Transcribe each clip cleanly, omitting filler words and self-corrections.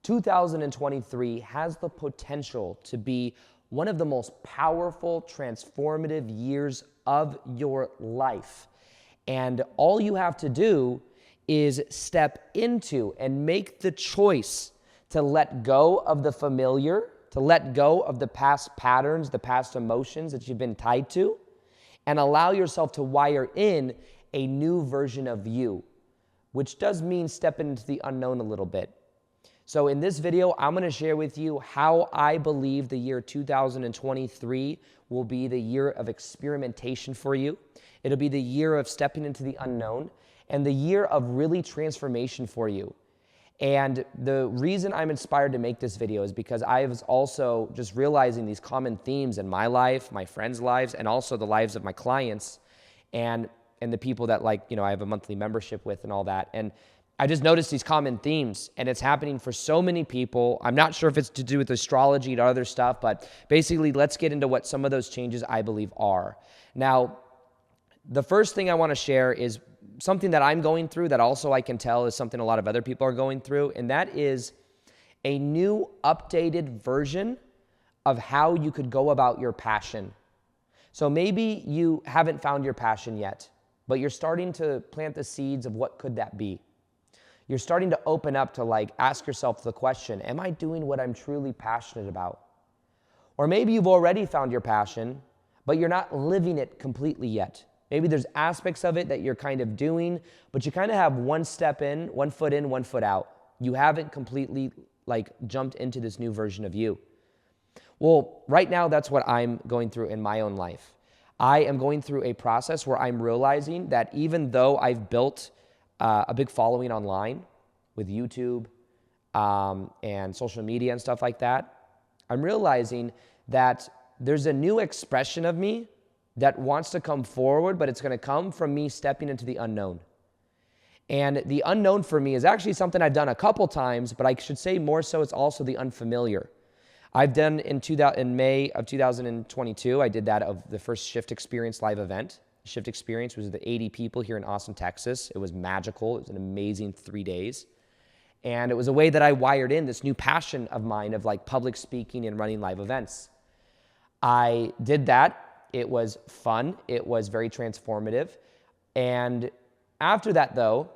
2023 has the potential to be one of the most powerful, transformative years of your life. And all you have to do is step into and make the choice to let go of the familiar, to let go of the past patterns, the past emotions that you've been tied to, and allow yourself to wire in a new version of you, which does mean stepping into the unknown a little bit. So in this video, I'm going to share with you how I believe the year 2023 will be the year of experimentation for you. It'll be the year of stepping into the unknown and the year of really transformation for you. And the reason I'm inspired to make this video is because I was also just realizing these common themes in my life, my friends' lives, and also the lives of my clients and the people that I have a monthly membership with and all that. And I just noticed these common themes, and it's happening for so many people. I'm not sure if it's to do with astrology or other stuff, but basically let's get into what some of those changes I believe are. Now, the first thing I want to share is something that I'm going through that also I can tell is something a lot of other people are going through, and that is a new updated version of how you could go about your passion. So maybe you haven't found your passion yet, but you're starting to plant the seeds of what could that be. You're starting to open up to ask yourself the question, am I doing what I'm truly passionate about? Or maybe you've already found your passion, but you're not living it completely yet. Maybe there's aspects of it that you're kind of doing, but you kind of have one step in, 1 foot in, 1 foot out. You haven't completely jumped into this new version of you. Well, right now, that's what I'm going through in my own life. I am going through a process where I'm realizing that even though I've built a big following online with YouTube and social media and stuff like that, I'm realizing that there's a new expression of me that wants to come forward, but it's going to come from me stepping into the unknown. And the unknown for me is actually something I've done a couple times, but I should say more so it's also the unfamiliar. I've done in May of 2022, I did that of the first Shift Experience live event. Shift Experience was the 80 people here in Austin, Texas. It was magical. It was an amazing 3 days. And it was a way that I wired in this new passion of mine of public speaking and running live events. I did that. It was fun. It was very transformative. And after that though,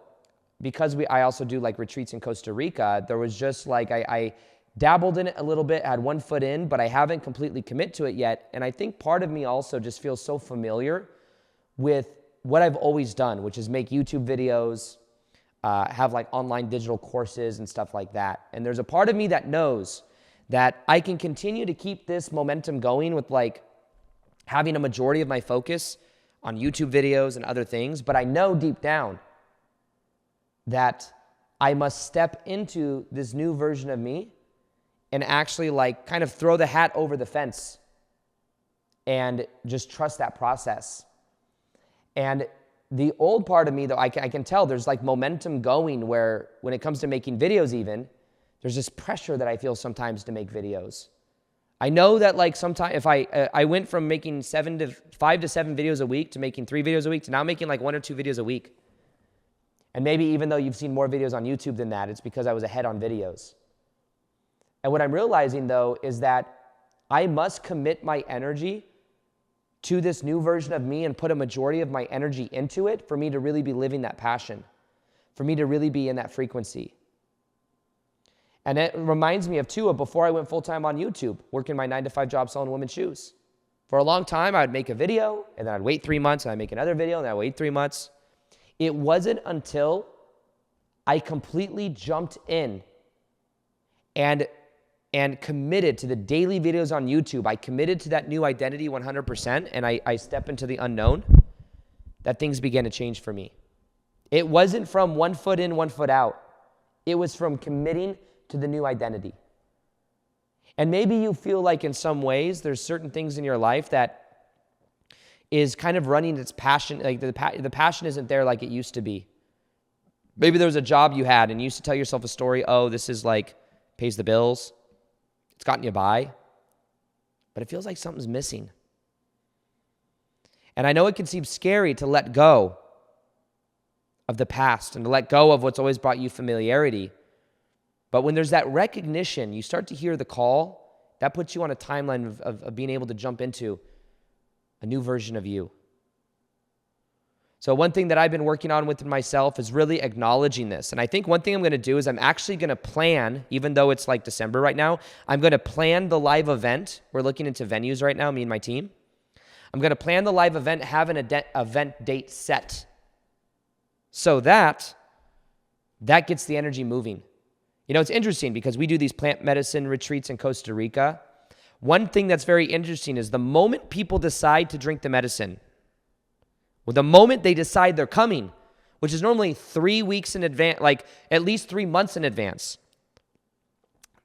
because I also do retreats in Costa Rica, there was just I dabbled in it a little bit, had 1 foot in, but I haven't completely commit to it yet. And I think part of me also just feels so familiar with what I've always done, which is make YouTube videos, have online digital courses and stuff like that. And there's a part of me that knows that I can continue to keep this momentum going with having a majority of my focus on YouTube videos and other things, but I know deep down that I must step into this new version of me and actually kind of throw the hat over the fence and just trust that process. And the old part of me, though, I can tell there's momentum going where when it comes to making videos even, there's this pressure that I feel sometimes to make videos. I know that sometimes if I went from making 5 to 7 videos a week to making 3 videos a week to now making 1 or 2 videos a week. And maybe even though you've seen more videos on YouTube than that, it's because I was ahead on videos. And what I'm realizing though is that I must commit my energy to this new version of me and put a majority of my energy into it for me to really be living that passion, for me to really be in that frequency. And it reminds me of before I went full-time on YouTube, working my 9-to-5 job selling women's shoes. For a long time, I would make a video, and then I'd wait 3 months, and I'd make another video, and then I'd wait 3 months. It wasn't until I completely jumped in and committed to the daily videos on YouTube. I committed to that new identity 100%, and I step into the unknown, that things began to change for me. It wasn't from 1 foot in, 1 foot out. It was from committing to the new identity. And maybe you feel in some ways there's certain things in your life that is kind of running its passion, the passion isn't there like it used to be. Maybe there was a job you had and you used to tell yourself a story, oh, this is pays the bills. It's gotten you by, but it feels like something's missing. And I know it can seem scary to let go of the past and to let go of what's always brought you familiarity. But when there's that recognition, you start to hear the call, that puts you on a timeline of being able to jump into a new version of you. So one thing that I've been working on within myself is really acknowledging this. And I think one thing I'm going to do is I'm actually going to plan, even though it's like December right now, I'm going to plan the live event. We're looking into venues right now, me and my team. I'm going to plan the live event, have an event date set so that gets the energy moving. You know, it's interesting because we do these plant medicine retreats in Costa Rica. One thing that's very interesting is the moment people decide to drink the medicine, well, the moment they decide they're coming, which is normally 3 weeks in advance, like at least 3 months in advance,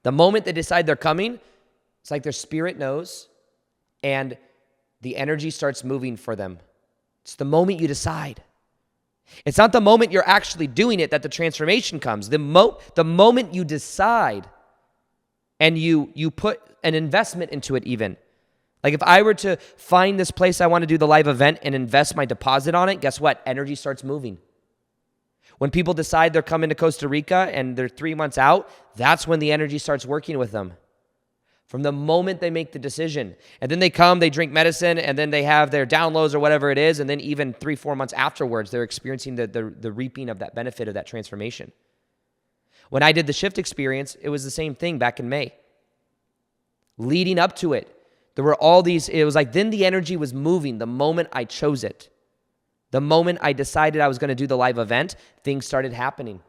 the moment they decide they're coming, it's like their spirit knows and the energy starts moving for them. It's the moment you decide. It's not the moment you're actually doing it that the transformation comes. The moment you decide and you put an investment into it even. Like if I were to find this place I want to do the live event and invest my deposit on it, guess what? Energy starts moving. When people decide they're coming to Costa Rica and they're 3 months out, that's when the energy starts working with them. From the moment they make the decision. And then they come, they drink medicine, and then they have their downloads or whatever it is, and then even 3-4 months afterwards, they're experiencing the reaping of that benefit of that transformation. When I did the shift experience, it was the same thing back in May. Leading up to it, there were all these, it was like then the energy was moving the moment I chose it. The moment I decided I was going to do the live event, things started happening.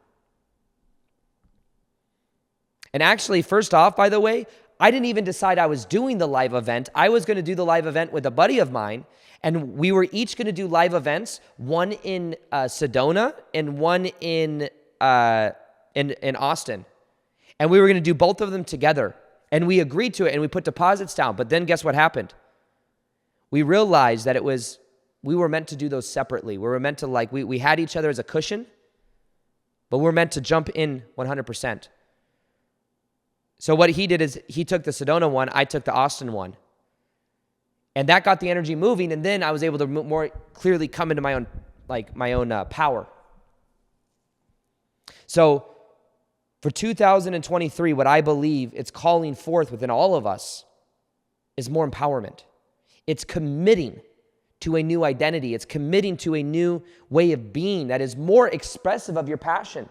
And actually, first off, by the way, I didn't even decide I was doing the live event. I was going to do the live event with a buddy of mine, and we were each going to do live events, one in Sedona and one in Austin. And we were going to do both of them together. And we agreed to it, and we put deposits down. But then guess what happened? We realized that we were meant to do those separately. We were meant to we had each other as a cushion, but we're meant to jump in 100%. So what he did is he took the Sedona one, I took the Austin one. And that got the energy moving, and then I was able to more clearly come into my own power. So for 2023, what I believe it's calling forth within all of us is more empowerment. It's committing to a new identity. It's committing to a new way of being that is more expressive of your passion.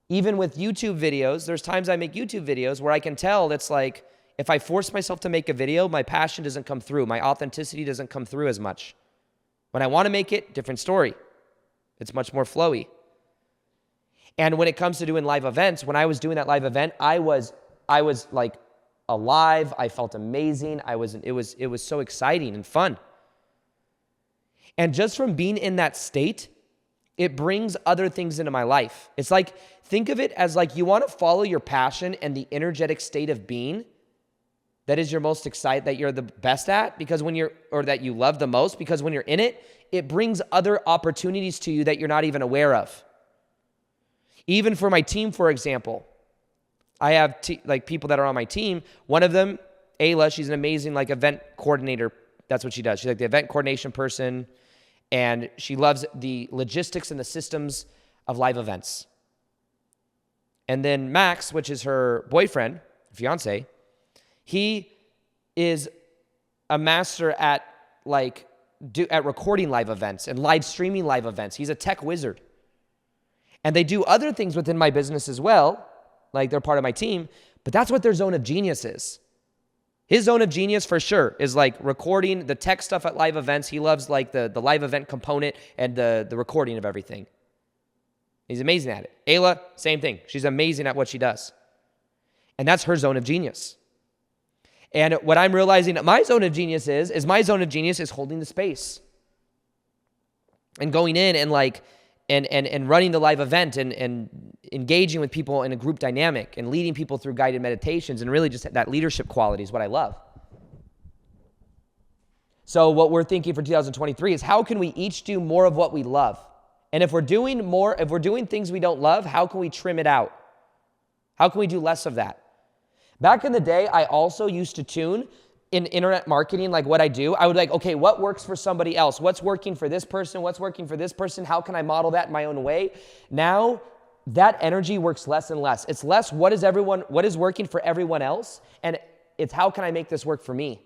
Even with YouTube videos, there's times I make YouTube videos where I can tell it's like, if I force myself to make a video, my passion doesn't come through. My authenticity doesn't come through as much. When I want to make it, different story. It's much more flowy. And when it comes to doing live events, when I was doing that live event, I was like alive. I felt amazing. It was so exciting and fun. And just from being in that state, it brings other things into my life. It's like, think of it as like you want to follow your passion and the energetic state of being that is your most excited, that you're the best at, because or that you love the most, because when you're in it, it brings other opportunities to you that you're not even aware of. Even for my team, for example, I have people that are on my team. One of them, Ayla, she's an amazing event coordinator. That's what she does. She's like the event coordination person. And she loves the logistics and the systems of live events. And then Max, which is her boyfriend, fiance, he is a master at recording live events and live streaming live events. He's a tech wizard. And they do other things within my business as well, like they're part of my team, but that's what their zone of genius is. His zone of genius for sure is recording the tech stuff at live events. He loves the live event component and the recording of everything. He's amazing at it. Ayla, same thing. She's amazing at what she does. And that's her zone of genius. And what I'm realizing that my zone of genius is my zone of genius is holding the space. And going in and running the live event and engaging with people in a group dynamic and leading people through guided meditations and really just that leadership quality is what I love. So what we're thinking for 2023 is how can we each do more of what we love? And if we're doing things we don't love, how can we trim it out? How can we do less of that? Back in the day, I also used to tune in internet marketing, what I do. I would okay, what works for somebody else? What's working for this person? What's working for this person? How can I model that in my own way? Now, that energy works less and less. It's less what is working for everyone else, and it's how can I make this work for me?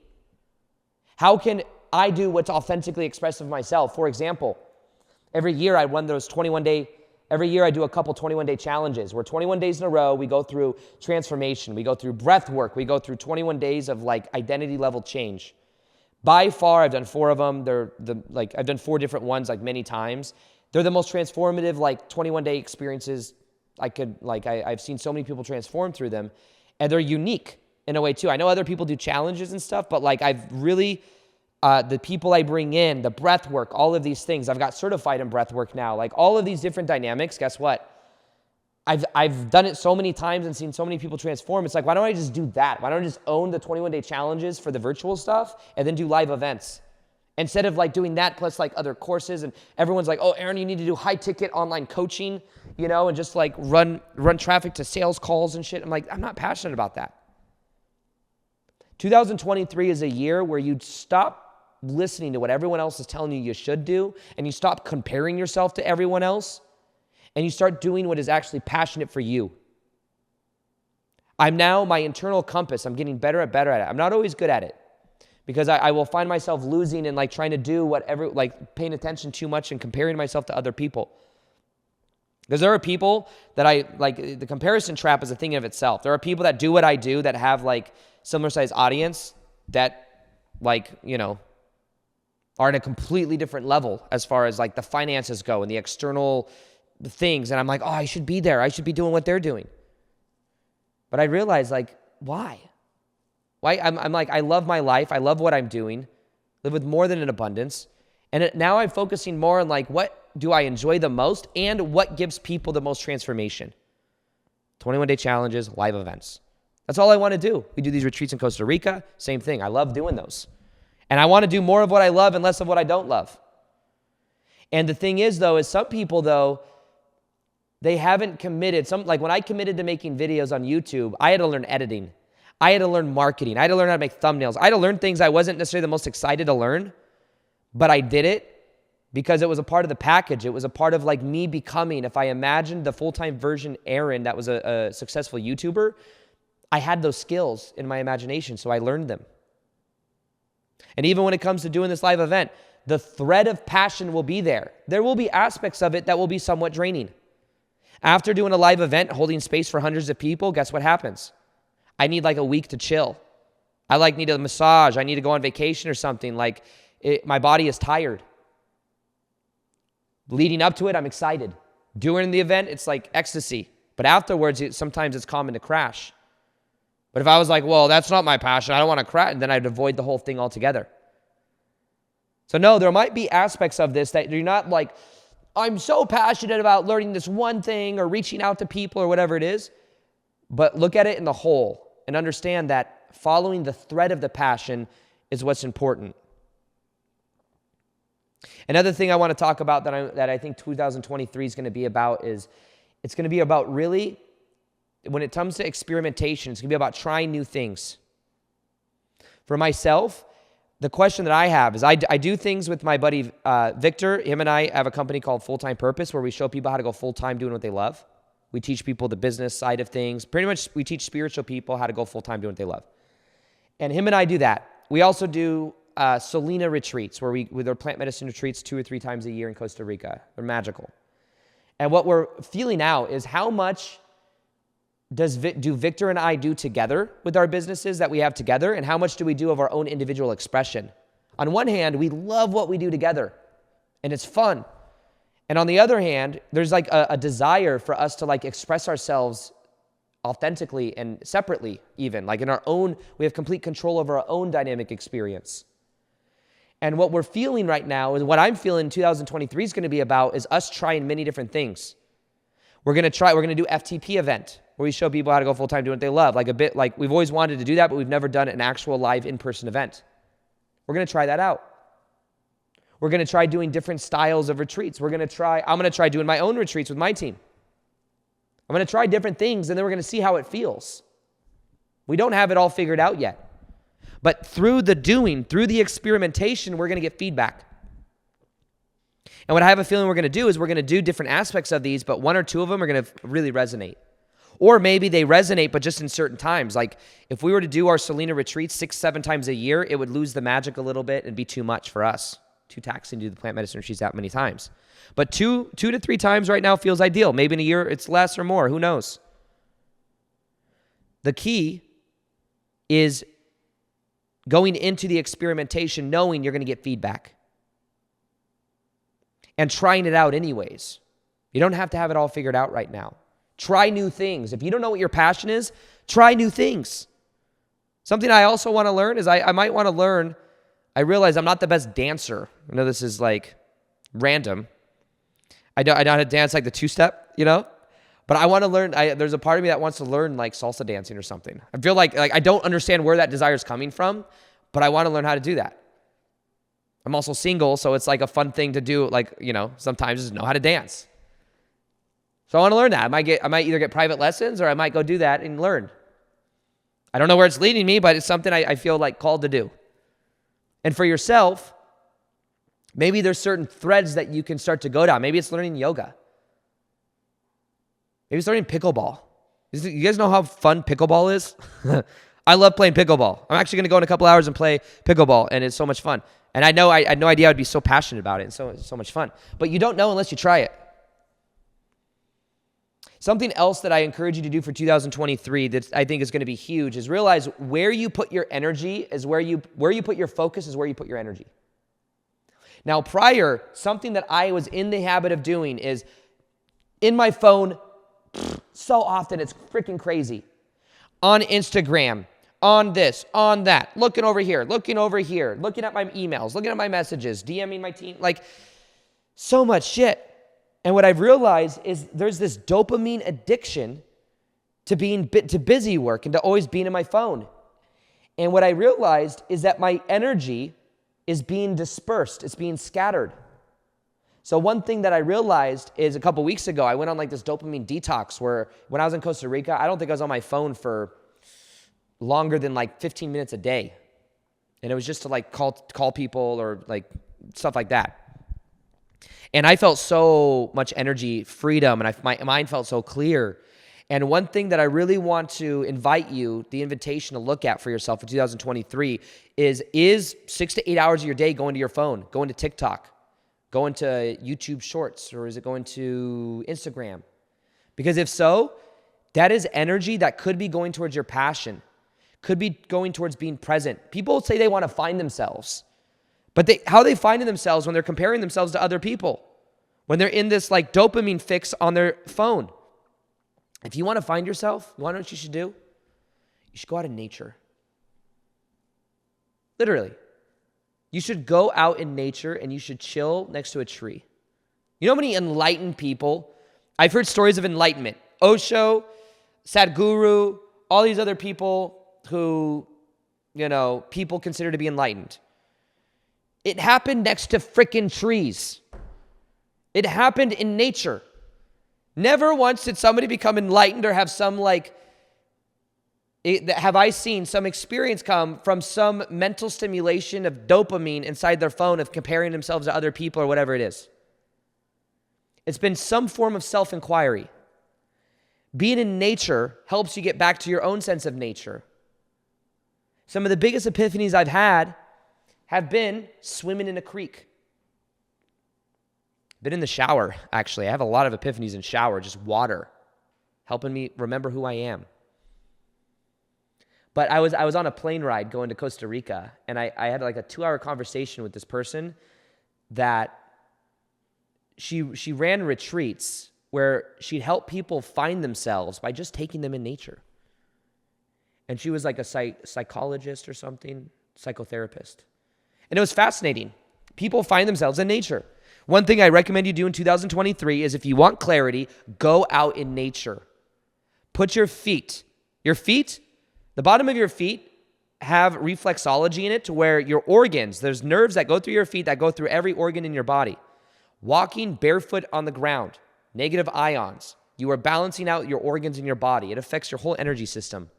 How can I do what's authentically expressive of myself? For example, every year I do a couple 21-day challenges where 21 days in a row, we go through transformation, we go through breath work, we go through 21 days of like identity level change. By far, I've done 4 of them. I've done 4 different ones like many times. They're the most transformative like 21-day experiences I've seen so many people transform through them, and they're unique in a way too. I know other people do challenges and stuff, but like I've really, the people I bring in, the breath work, all of these things, I've got certified in breath work now, like all of these different dynamics, guess what? I've done it so many times and seen so many people transform. It's like, why don't I just do that? Why don't I just own the 21-day challenges for the virtual stuff and then do live events? Instead of like doing that plus like other courses, and everyone's like, oh, Aaron, you need to do high ticket online coaching, and just like run traffic to sales calls and shit. I'm like, I'm not passionate about that. 2023 is a year where you stop listening to what everyone else is telling you should do, and you stop comparing yourself to everyone else, and you start doing what is actually passionate for you. I'm now my internal compass. I'm getting better at it. I'm not always good at it, because I will find myself losing and like trying to do whatever, like paying attention too much and comparing myself to other people. Because there are people that the comparison trap is a thing of itself. There are people that do what I do that have like similar size audience that are at a completely different level as far as like the finances go and the external things. And I'm like, oh, I should be there. I should be doing what they're doing. But I realize like, why? Why? I'm like, I love my life. I love what I'm doing. Live with more than an abundance. And now I'm focusing more on like, what do I enjoy the most and what gives people the most transformation? 21-day challenges, live events. That's all I want to do. We do these retreats in Costa Rica. Same thing. I love doing those. And I want to do more of what I love and less of what I don't love. And the thing is, though, is some people, though, they haven't committed. Like when I committed to making videos on YouTube, I had to learn editing. I had to learn marketing. I had to learn how to make thumbnails. I had to learn things I wasn't necessarily the most excited to learn, but I did it because it was a part of the package. It was a part of like me becoming, if I imagined the full-time version Aaron that was a successful YouTuber, I had those skills in my imagination, so I learned them. And even when it comes to doing this live event, the thread of passion will be there. There will be aspects of it that will be somewhat draining. After doing a live event, holding space for hundreds of people, guess what happens? I need like a week to chill. I need a massage. I need to go on vacation or something. My body is tired. Leading up to it, I'm excited. During the event, it's like ecstasy. But afterwards, sometimes it's common to crash. But if I was like, well, that's not my passion, I don't want to crash, then I'd avoid the whole thing altogether. So no, there might be aspects of this that you're not like, I'm so passionate about learning this one thing or reaching out to people or whatever it is. But look at it in the whole and understand that following the thread of the passion is what's important. Another thing I want to talk about that I think 2023 is going to be about is it's going to be about really, when it comes to experimentation, it's going to be about trying new things. For myself, the question that I have is I do things with my buddy Victor. Him and I have a company called Full-Time Purpose where we show people how to go full-time doing what they love. We teach people the business side of things. Pretty much we teach spiritual people how to go full-time doing what they love. And him and I do that. We also do Selena retreats with our plant medicine retreats 2 or 3 times a year in Costa Rica. They're magical. And what we're feeling out is how much do Victor and I do together with our businesses that we have together, and how much do we do of our own individual expression? On one hand, we love what we do together, and it's fun. And on the other hand, there's like a desire for us to like express ourselves authentically and separately even. Like in our own, we have complete control over our own dynamic experience. And what we're feeling right now, and what I'm feeling 2023 is going to be about, is us trying many different things. We're going to do FTP event, where we show people how to go full-time doing what they love. Like we've always wanted to do that, but we've never done an actual live in-person event. We're going to try that out. We're going to try doing different styles of retreats. I'm going to try doing my own retreats with my team. I'm going to try different things, and then we're going to see how it feels. We don't have it all figured out yet. But through the doing, through the experimentation, we're going to get feedback. And what I have a feeling we're going to do is we're going to do different aspects of these, but one or two of them are going to really resonate. Or maybe they resonate, but just in certain times. Like if we were to do our Selena retreats 6-7 times a year, it would lose the magic a little bit and be too much for us. Too taxing to do the plant medicine retreats that many times. But two to three times right now feels ideal. Maybe in a year it's less or more. Who knows? The key is going into the experimentation knowing you're going to get feedback and trying it out anyways. You don't have to have it all figured out right now. Try new things. If you don't know what your passion is, try new things. Something I also want to learn is I might want to learn, I realize I'm not the best dancer. I know this is like random. I know how to dance like the two-step, But I want to learn, there's a part of me that wants to learn like salsa dancing or something. I feel like I don't understand where that desire is coming from, but I want to learn how to do that. I'm also single, so it's like a fun thing to do, sometimes just know how to dance. So I want to learn that. I might either get private lessons or I might go do that and learn. I don't know where it's leading me, but it's something I feel like called to do. And for yourself, maybe there's certain threads that you can start to go down. Maybe it's learning yoga. Maybe it's learning pickleball. You guys know how fun pickleball is? I love playing pickleball. I'm actually going to go in a couple hours and play pickleball, and it's so much fun. And I know I had no idea I'd be so passionate about it, and so much fun. But you don't know unless you try it. Something else that I encourage you to do for 2023 that I think is going to be huge is realize where you put your energy is where you put your focus is where you put your energy. Now, prior, something that I was in the habit of doing is in my phone so often, it's freaking crazy. On Instagram, on this, on that, looking over here, looking at my emails, looking at my messages, DMing my team, like so much shit. And what I've realized is there's this dopamine addiction to busy work and to always being in my phone. And what I realized is that my energy is being dispersed. It's being scattered. So one thing that I realized is a couple weeks ago, I went on like this dopamine detox where when I was in Costa Rica, I don't think I was on my phone for longer than like 15 minutes a day. And it was just to like call people or like stuff like that. And I felt so much energy, freedom, and my mind felt so clear. And one thing that I really want to invite you, the invitation to look at for yourself for 2023 is 6 to 8 hours of your day going to your phone, going to TikTok, going to YouTube Shorts, or is it going to Instagram? Because if so, that is energy that could be going towards your passion, could be going towards being present. People say they want to find themselves. But how are they finding themselves when they're comparing themselves to other people? When they're in this like dopamine fix on their phone? If you want to find yourself, you want to know what you should do? You should go out in nature. Literally. You should go out in nature and you should chill next to a tree. You know how many enlightened people? I've heard stories of enlightenment. Osho, Sadhguru, all these other people who, people consider to be enlightened. It happened next to frickin' trees. It happened in nature. Never once did somebody become enlightened or have have I seen some experience come from some mental stimulation of dopamine inside their phone of comparing themselves to other people or whatever it is. It's been some form of self-inquiry. Being in nature helps you get back to your own sense of nature. Some of the biggest epiphanies I've had have been swimming in a creek. Been in the shower, actually. I have a lot of epiphanies in shower, just water, helping me remember who I am. But I was on a plane ride going to Costa Rica, and I had like a 2-hour conversation with this person that she ran retreats where she'd help people find themselves by just taking them in nature. And she was like a psychologist or something, psychotherapist. And it was fascinating. People find themselves in nature. One thing I recommend you do in 2023 is if you want clarity, go out in nature. Put your feet, the bottom of your feet have reflexology in it to where your organs, there's nerves that go through your feet that go through every organ in your body. Walking barefoot on the ground, negative ions. You are balancing out your organs in your body. It affects your whole energy system.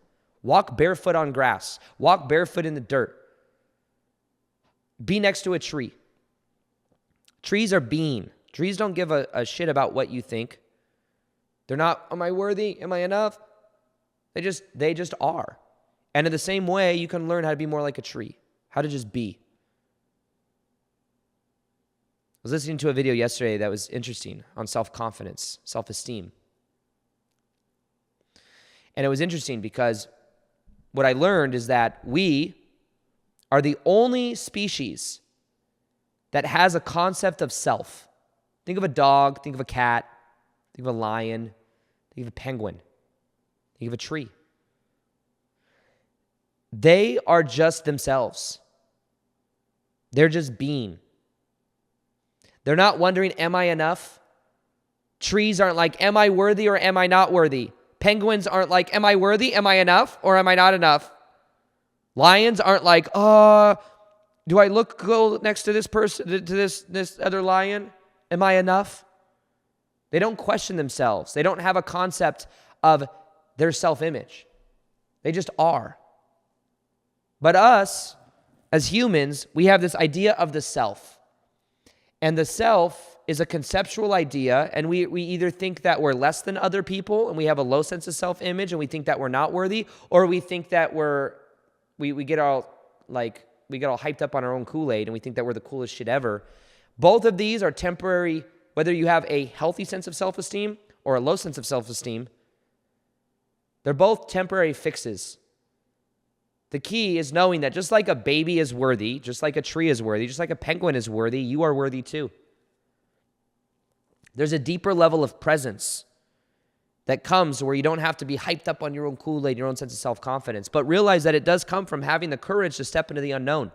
Walk barefoot on grass. Walk barefoot in the dirt. Be next to a tree. Trees are being. Trees don't give a shit about what you think. They're not, am I worthy? Am I enough? They just are. And in the same way, you can learn how to be more like a tree, how to just be. I was listening to a video yesterday that was interesting on self-confidence, self-esteem. And it was interesting because what I learned is that we are the only species that has a concept of self. Think of a dog, think of a cat, think of a lion, think of a penguin, think of a tree. They are just themselves. They're just being. They're not wondering, am I enough? Trees aren't like, am I worthy or am I not worthy? Penguins aren't like, am I worthy? Am I enough or am I not enough? Lions aren't like, do I look cool next to this person, to this other lion? Am I enough? They don't question themselves. They don't have a concept of their self-image. They just are. But us, as humans, we have this idea of the self. And the self is a conceptual idea, and we either think that we're less than other people, and we have a low sense of self-image, and we think that we're not worthy, or we think that we get all hyped up on our own Kool-Aid, and we think that we're the coolest shit ever. Both of these are temporary, whether you have a healthy sense of self-esteem or a low sense of self-esteem. They're both temporary fixes. The key is knowing that just like a baby is worthy, just like a tree is worthy, just like a penguin is worthy, you are worthy too. There's a deeper level of presence that comes where you don't have to be hyped up on your own Kool-Aid, your own sense of self-confidence, but realize that it does come from having the courage to step into the unknown.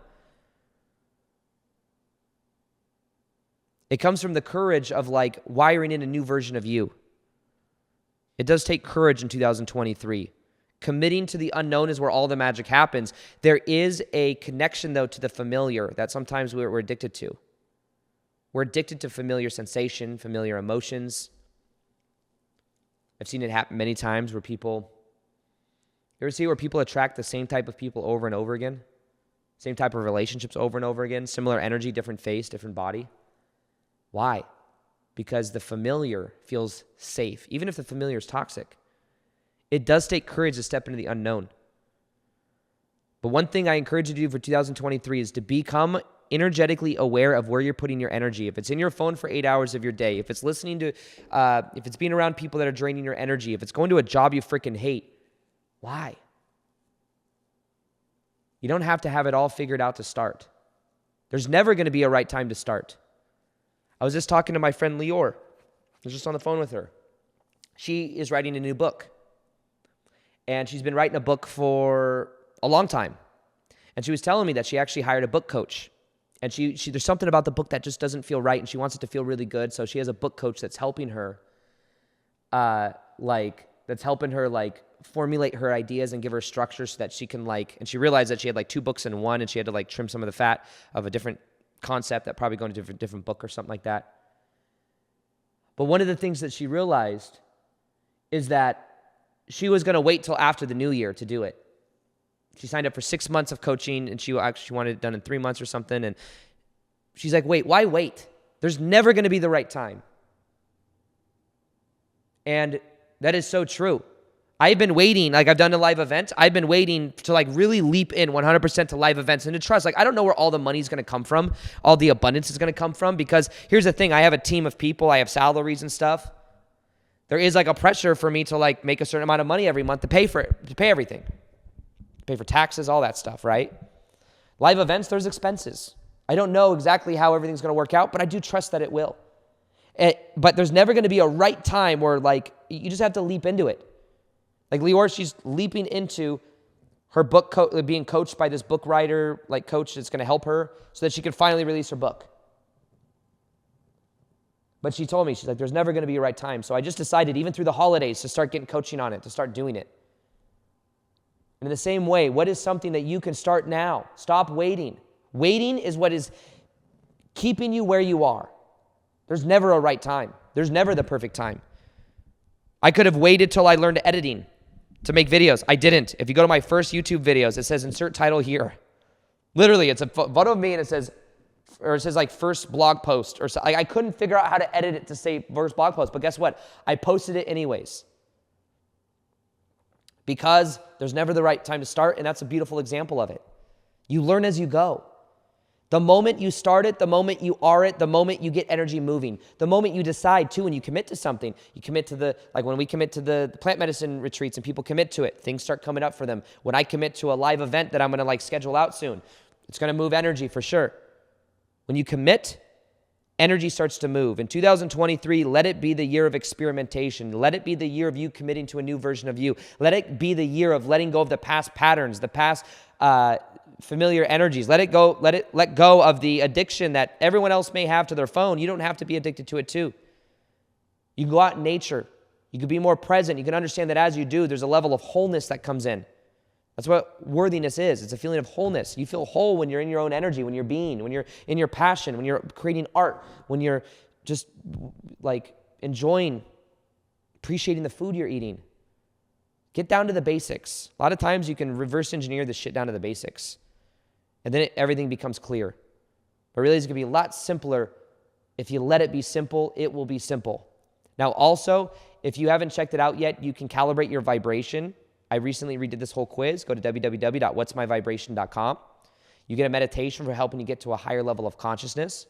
It comes from the courage of wiring in a new version of you. It does take courage in 2023. Committing to the unknown is where all the magic happens. There is a connection, though, to the familiar that sometimes we're addicted to. We're addicted to familiar sensation, familiar emotions. I've seen it happen many times where you ever see where people attract the same type of people over and over again? Same type of relationships over and over again? Similar energy, different face, different body? Why? Because the familiar feels safe, even if the familiar is toxic. It does take courage to step into the unknown. But one thing I encourage you to do for 2023 is to become energetically aware of where you're putting your energy. If it's in your phone for 8 hours of your day, if it's listening to, if it's being around people that are draining your energy, if it's going to a job you freaking hate, why? You don't have to have it all figured out to start. There's never going to be a right time to start. I was just talking to my friend Lior. I was just on the phone with her. She is writing a new book. And she's been writing a book for a long time. And she was telling me that she actually hired a book coach. And she there's something about the book that just doesn't feel right, and she wants it to feel really good. So she has a book coach that's helping her, formulate her ideas and give her structure so that she can and she realized that she had 2 books in one, and she had to trim some of the fat of a different concept that probably go into a different book or something like that. But one of the things that she realized is that she was going to wait till after the new year to do it. She signed up for 6 months of coaching, and she wanted it done in 3 months or something. And she's like, wait, why wait? There's never going to be the right time. And that is so true. I've been waiting, I've done a live event. I've been waiting to really leap in 100% to live events and to trust. I don't know where all the money's going to come from, all the abundance is going to come from, because here's the thing. I have a team of people. I have salaries and stuff. There is a pressure for me to make a certain amount of money every month to pay for it, to pay everything, pay for taxes, all that stuff, right? Live events, there's expenses. I don't know exactly how everything's going to work out, but I do trust that it will. But there's never going to be a right time where you just have to leap into it. Lior, she's leaping into her book, being coached by this book writer, coach that's going to help her so that she can finally release her book. But she told me, she's there's never going to be a right time. So I just decided, even through the holidays, to start getting coaching on it, to start doing it. And in the same way, what is something that you can start now? Stop waiting. Waiting is what is keeping you where you are. There's never a right time. There's never the perfect time. I could have waited till I learned editing to make videos. I didn't. If you go to my first YouTube videos, it says insert title here. Literally, it's a photo of me, and it says or it says like first blog post, or so. Like, I couldn't figure out how to edit it to say first blog post, but guess what? I posted it anyways. Because there's never the right time to start, and that's a beautiful example of it. You learn as you go. The moment you start it, the moment you are it, the moment you get energy moving, the moment you decide to, when you commit to something, you commit to like when we commit to the plant medicine retreats and people commit to it, things start coming up for them. When I commit to a live event that I'm going to like schedule out soon, it's going to move energy for sure. When you commit, energy starts to move. In 2023, let it be the year of experimentation. Let it be the year of you committing to a new version of you. Let it be the year of letting go of the past patterns, the past familiar energies. Let go of the addiction that everyone else may have to their phone. You don't have to be addicted to it too. You can go out in nature. You can be more present. You can understand that as you do, there's a level of wholeness that comes in. That's what worthiness is. It's a feeling of wholeness. You feel whole when you're in your own energy, when you're being, when you're in your passion, when you're creating art, when you're just like enjoying, appreciating the food you're eating. Get down to the basics. A lot of times you can reverse engineer this shit down to the basics. And then everything becomes clear. But really it's going to be a lot simpler. If you let it be simple, it will be simple. Now also, if you haven't checked it out yet, you can calibrate your vibration. I recently redid this whole quiz. Go to www.whatsmyvibration.com. You get a meditation for helping you get to a higher level of consciousness.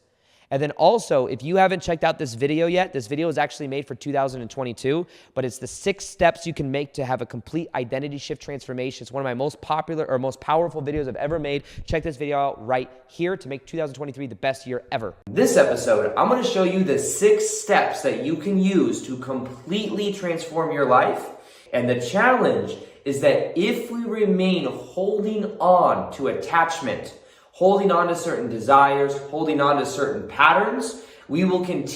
And then also, if you haven't checked out this video yet, this video is actually made for 2022, but it's the 6 steps you can make to have a complete identity shift transformation. It's one of my most popular or most powerful videos I've ever made. Check this video out right here to make 2023 the best year ever. This episode, I'm going to show you the 6 steps that you can use to completely transform your life. And the challenge is that if we remain holding on to attachment, holding on to certain desires, holding on to certain patterns, we will continue